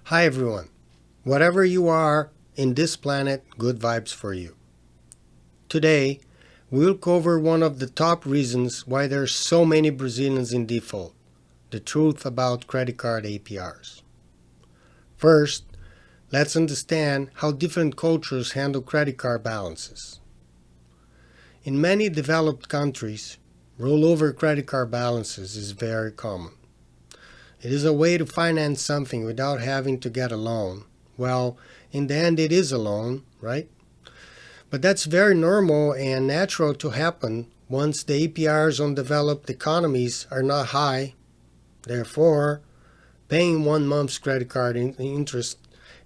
Hi everyone. Whatever you are in this planet, good vibes for you. Today, we'll cover one of the top reasons why there's so many Brazilians in default, the truth about credit card APRs. First, let's understand how different cultures handle credit card balances. In many developed countries, rollover credit card balances is very common. It is a way to finance something without having to get a loan. Well, in the end it is a loan, right? But that's very normal and natural to happen once the APRs on developed economies are not high. Therefore, paying 1 month's credit card interest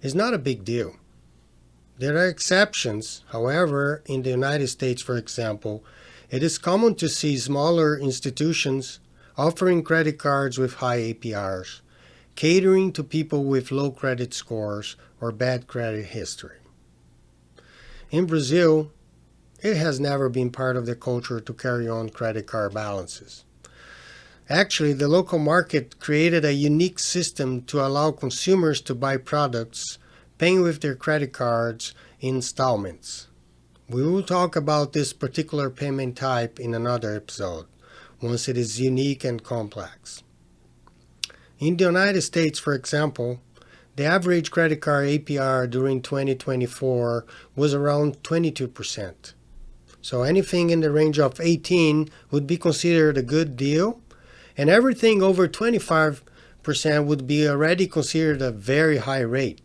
is not a big deal. There are exceptions. However, in the United States, for example, it is common to see smaller institutions offering credit cards with high APRs, catering to people with low credit scores or bad credit history. In Brazil, it has never been part of the culture to carry on credit card balances. Actually, the local market created a unique system to allow consumers to buy products paying with their credit cards in installments. We will talk about this particular payment type in another episode, once it is unique and complex. In the United States, for example, the average credit card APR during 2024 was around 22%. So anything in the range of 18 would be considered a good deal, and everything over 25% would be already considered a very high rate.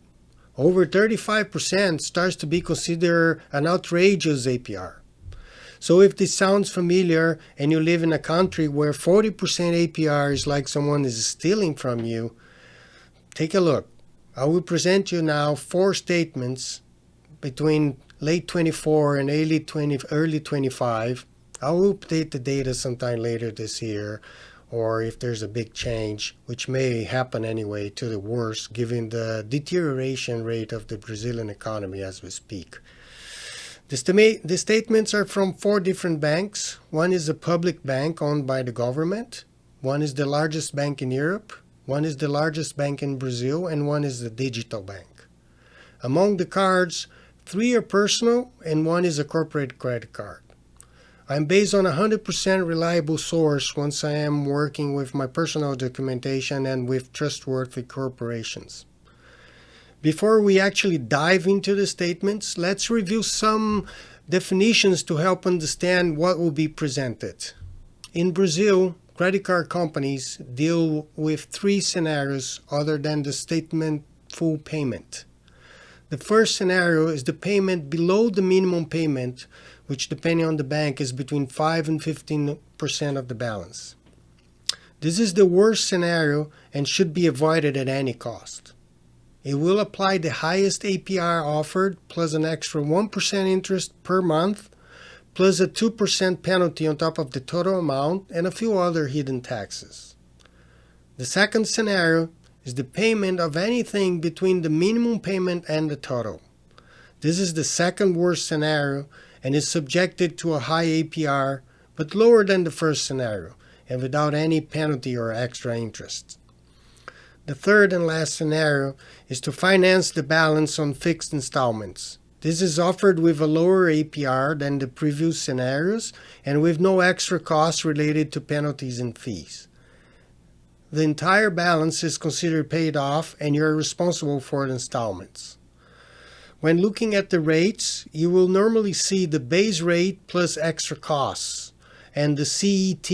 Over 35% starts to be considered an outrageous APR. So if this sounds familiar and you live in a country where 40% APR is like someone is stealing from you, take a look. I will present you now 4 statements between late 24 and early 25. I will update the data sometime later this year, or if there's a big change, which may happen anyway to the worse given the deterioration rate of the Brazilian economy as we speak. The statements are from 4 different banks. One is a public bank owned by the government. One is the largest bank in Europe. One is the largest bank in Brazil. And one is the digital bank. Among the cards, 3 are personal and 1 is a corporate credit card. I'm based on a 100% reliable source once I am working with my personal documentation and with trustworthy corporations. Before we actually dive into the statements, let's review some definitions to help understand what will be presented. In Brazil, credit card companies deal with 3 scenarios other than the statement full payment. The first scenario is the payment below the minimum payment, which depending on the bank is between 5 and 15% of the balance. This is the worst scenario and should be avoided at any cost. It will apply the highest APR offered plus an extra 1% interest per month plus a 2% penalty on top of the total amount and a few other hidden taxes. The second scenario is the payment of anything between the minimum payment and the total. This is the second worst scenario and is subjected to a high APR but lower than the first scenario and without any penalty or extra interest. The third and last scenario is to finance the balance on fixed installments. This is offered with a lower APR than the previous scenarios and with no extra costs related to penalties and fees. The entire balance is considered paid off and you are responsible for the installments. When looking at the rates, you will normally see the base rate plus extra costs and the CET,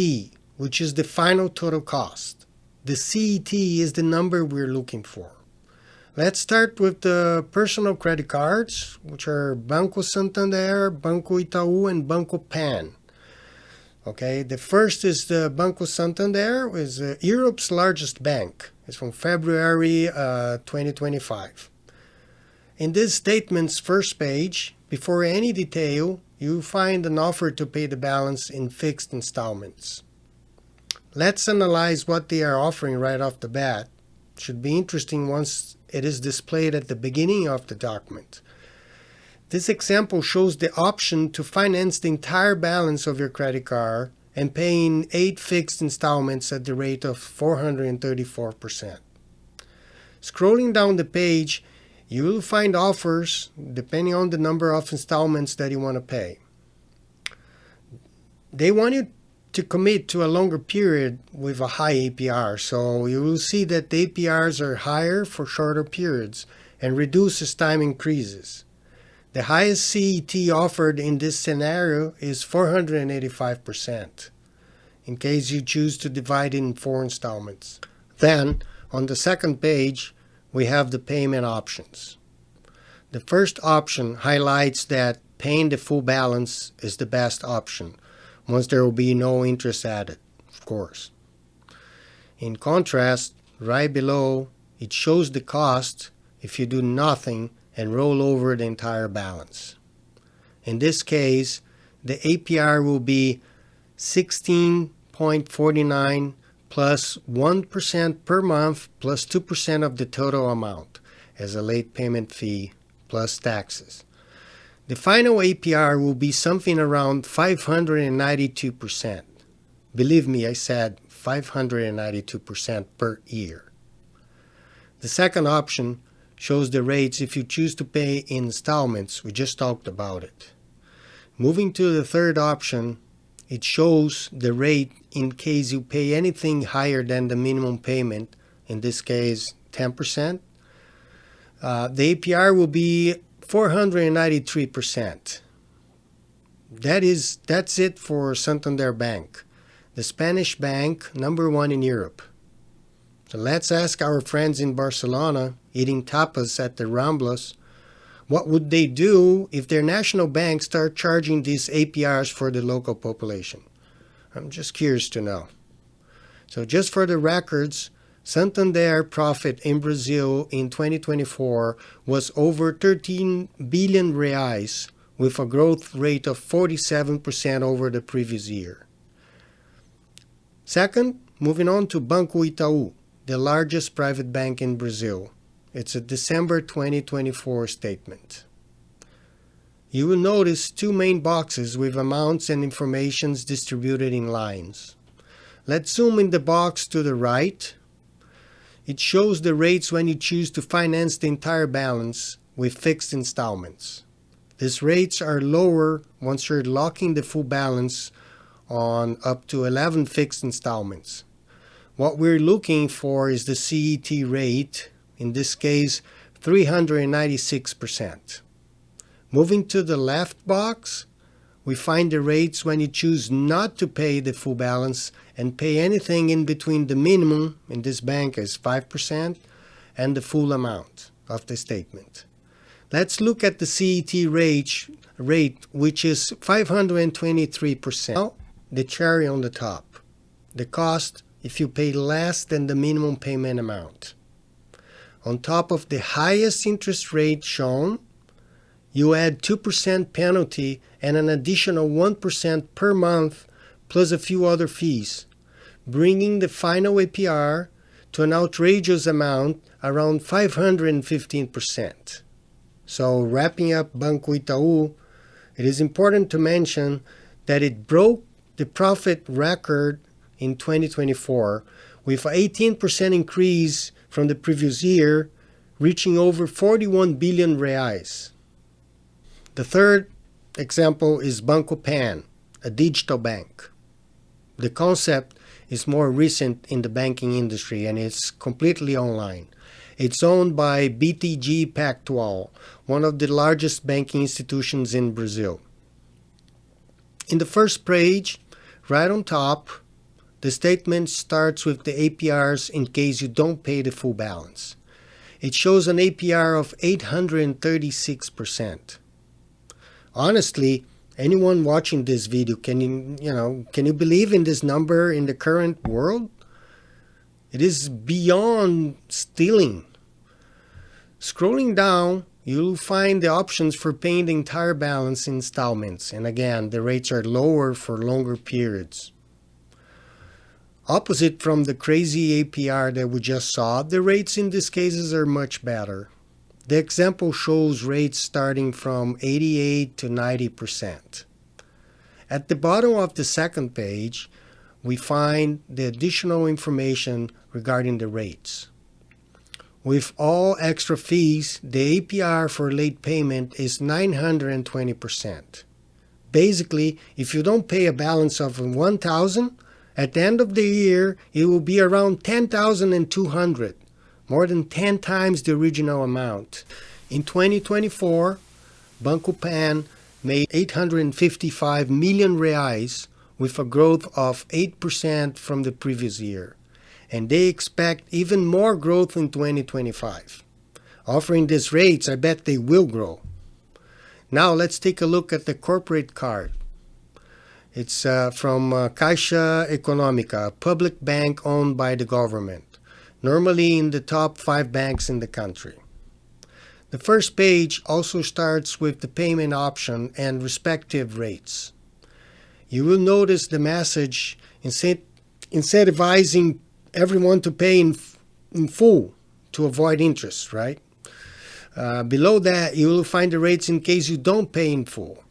which is the final total cost. The CET is the number we're looking for. Let's start with the personal credit cards, which are Banco Santander, Banco Itaú, and Banco Pan. Okay, the first is the Banco Santander, which is Europe's largest bank. It's from February 2025. In this statement's first page, before any detail, you find an offer to pay the balance in fixed installments. Let's analyze what they are offering right off the bat. It should be interesting once it is displayed at the beginning of the document. This example shows the option to finance the entire balance of your credit card and pay in 8 fixed installments at the rate of 434%. Scrolling down the page, you will find offers depending on the number of installments that you want to pay. They want you to commit to a longer period with a high APR, so you will see that the APRs are higher for shorter periods and reduce as time increases. The highest CET offered in this scenario is 485%, in case you choose to divide it in 4 installments. Then, on the second page, we have the payment options. The first option highlights that paying the full balance is the best option, once there will be no interest added, of course. In contrast, right below, it shows the cost if you do nothing and roll over the entire balance. In this case, the APR will be 16.49 plus 1% per month plus 2% of the total amount as a late payment fee plus taxes. The final APR will be something around 592%. Believe me, I said 592% per year. The second option shows the rates if you choose to pay in installments. We just talked about it. Moving to the third option, it shows the rate in case you pay anything higher than the minimum payment, in this case 10%. The APR will be 493%. That's it for Santander Bank, the Spanish bank #1 in Europe. So let's ask our friends in Barcelona eating tapas at the Ramblas, what would they do if their national bank start charging these APRs for the local population? I'm just curious to know. So just for the records, Santander profit in Brazil in 2024 was over 13 billion reais, with a growth rate of 47% over the previous year. Second, moving on to Banco Itaú, the largest private bank in Brazil. It's a December 2024 statement. You will notice 2 main boxes with amounts and informations distributed in lines. Let's zoom in the box to the right. It shows the rates when you choose to finance the entire balance with fixed installments. These rates are lower once you're locking the full balance on up to 11 fixed installments. What we're looking for is the CET rate, in this case 396%. Moving to the left box, we find the rates when you choose not to pay the full balance and pay anything in between the minimum, in this bank is 5%, and the full amount of the statement. Let's look at the CET rate, which is 523%. Now, the cherry on the top, the cost if you pay less than the minimum payment amount. On top of the highest interest rate shown, you add 2% penalty and an additional 1% per month plus a few other fees, bringing the final APR to an outrageous amount around 515%. So wrapping up Banco Itaú, it is important to mention that it broke the profit record in 2024 with an 18% increase from the previous year, reaching over 41 billion reais. The third example is Banco Pan, a digital bank. The concept is more recent in the banking industry and it's completely online. It's owned by BTG Pactual, one of the largest banking institutions in Brazil. In the first page, right on top, the statement starts with the APRs in case you don't pay the full balance. It shows an APR of 836%. Honestly, anyone watching this video, can you believe in this number in the current world? It is beyond stealing. Scrolling down, you'll find the options for paying the entire balance in installments, and again, the rates are lower for longer periods. Opposite from the crazy APR that we just saw, the rates in these cases are much better. The example shows rates starting from 88 to 90%. At the bottom of the second page, we find the additional information regarding the rates. With all extra fees, the APR for late payment is 920%. Basically, if you don't pay a balance of $1,000, at the end of the year, it will be around $10,200, more than 10 times the original amount. In 2024, Banco Pan made 855 million reais with a growth of 8% from the previous year. And they expect even more growth in 2025. Offering these rates, I bet they will grow. Now let's take a look at the corporate card. It's from Caixa Econômica, a public bank owned by the government, normally in the top 5 banks in the country. The first page also starts with the payment option and respective rates. You will notice the message incentivizing everyone to pay in full to avoid interest, right? Below that, you will find the rates in case you don't pay in full.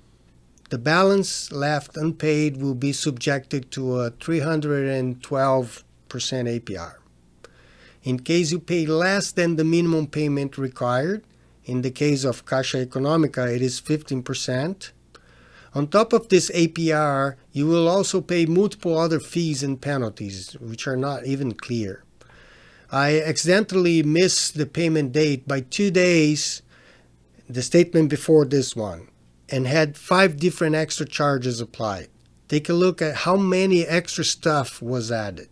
The balance left unpaid will be subjected to a 312% APR. In case you pay less than the minimum payment required, in the case of Caixa Econômica, it is 15%. On top of this APR, you will also pay multiple other fees and penalties, which are not even clear. I accidentally missed the payment date by 2 days, the statement before this one, and had 5 different extra charges applied. Take a look at how many extra stuff was added.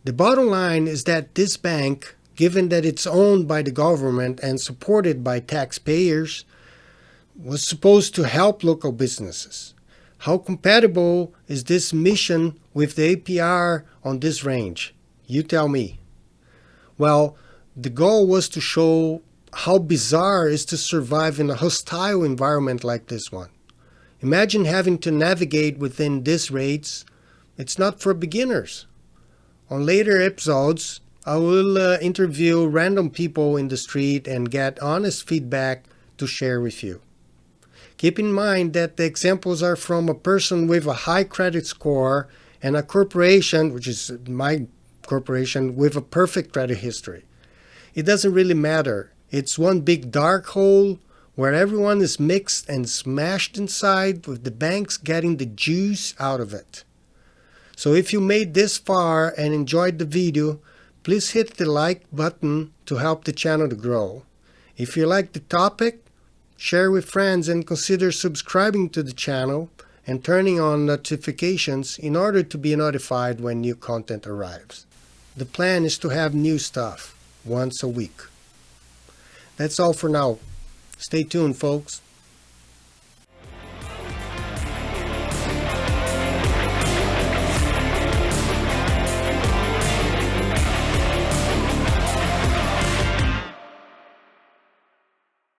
The bottom line is that this bank, given that it's owned by the government and supported by taxpayers, was supposed to help local businesses. How compatible is this mission with the APR on this range? You tell me. Well, the goal was to show how bizarre it is to survive in a hostile environment like this one. Imagine having to navigate within these rates. It's not for beginners. On later episodes, I will interview random people in the street and get honest feedback to share with you. Keep in mind that the examples are from a person with a high credit score and a corporation, which is my corporation, with a perfect credit history. It doesn't really matter. It's one big dark hole where everyone is mixed and smashed inside, with the banks getting the juice out of it. So if you made this far and enjoyed the video, please hit the like button to help the channel to grow. If you like the topic, share with friends and consider subscribing to the channel and turning on notifications in order to be notified when new content arrives. The plan is to have new stuff once a week. That's all for now. Stay tuned, folks.